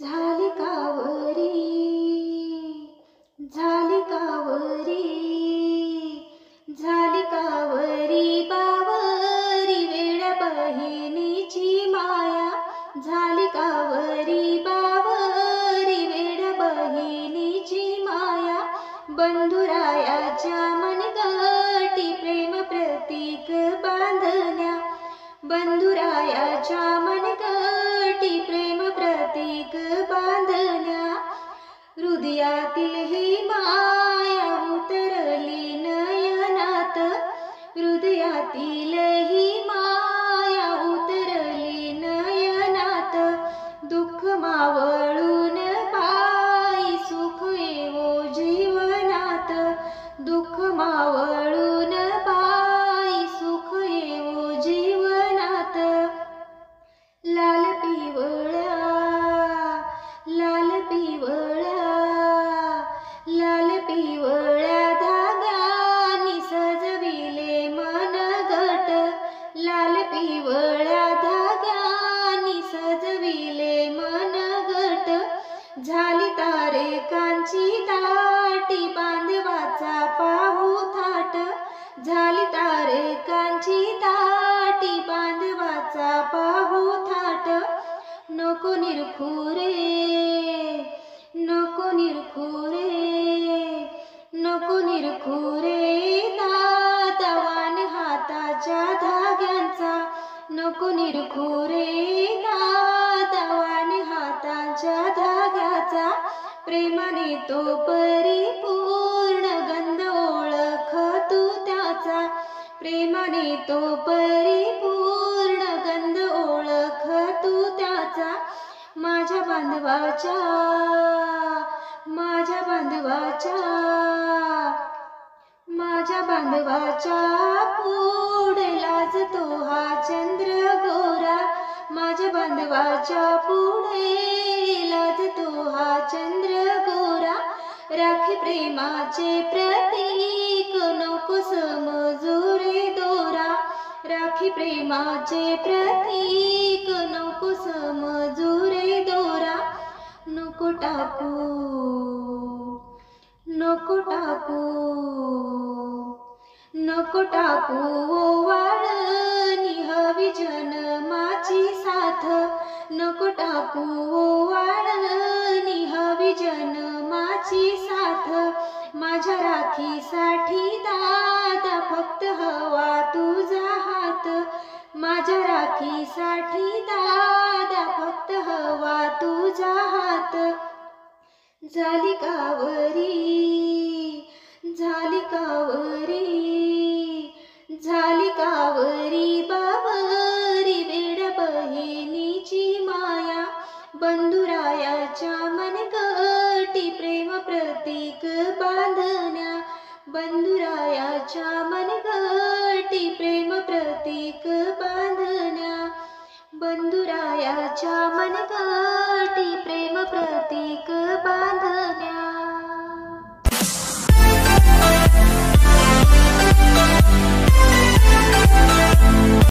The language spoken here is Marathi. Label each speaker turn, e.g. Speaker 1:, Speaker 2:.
Speaker 1: झाली कावरी झाली कावरी झाली कावरी बावरी वेड्या बहिणीची माया झाली कावरी बावरी वेड्या बहिणीची माया बंधुरायाच्या मनगटी प्रेम प्रतीक बांधण्या बंधुरायाच्या मनगटी प्रेम प्रतीक बांधण्या हृदयातील ही माया उतरली नयनात हृदयातील ही माया उतरली नयनात दुःख मावळून पायी सुख येवो जीवनात दुःख मावळून पायी सुख येवो जीवनात लाल पिवळ्या धाग्यांनी सजविले मनगट लाल पिवळ्या धाग्यांनी सजविले मनगट झाली तारेकांची दाटी बांधवाचा पाहू थाट झाली तारेकांची दाटी बांधवाचा पाहू थाट नको निरखुरे नको निरखुरे नको निरखुरे दातवान हाताच्या धाग्यांचा नको निरखुरे दातवान हाताच्या धाग्याचा प्रेमाने तो परिपूर्ण गंध ओळख तू त्याचा प्रेमाने तो परिपूर्ण गंध ओळख तू त्याचा माझ्या बांधवाच्या माझ्या बांधवाच्या माझ्या बांधवाच्या पुढे लाजतो हा चंद्र गोरा माझ्या बांधवाच्या पुढे लाजतो हा चंद्र गोरा राखी प्रेमाचे प्रतीक नको समजू रे दोरा राखी प्रेमाचे प्रतीक नको समजू रे दोरा नको टाकू नको टाकू नको टाकू ओवाळणी हवी जन्माची साथ नको टाकू ओवाळणी हवी जन्माची साथ माझ्या राखीसाठी दादा फक्त हवा तुझा हात माझ्या राखीसाठी दादा फक्त हवा तुझा हात झाली कावरी झाली कावरी झाली कावरी बावरी वेड्या बहिणीची माया बंधुरायाच्या मनगटी प्रेम प्रतीक बांधण्या बंधुरायाच्या मनगटी प्रेम प्रतीक बांधण्या बंधुरायाच्या मनगटी प्रेम प्रतीक बांधण्या।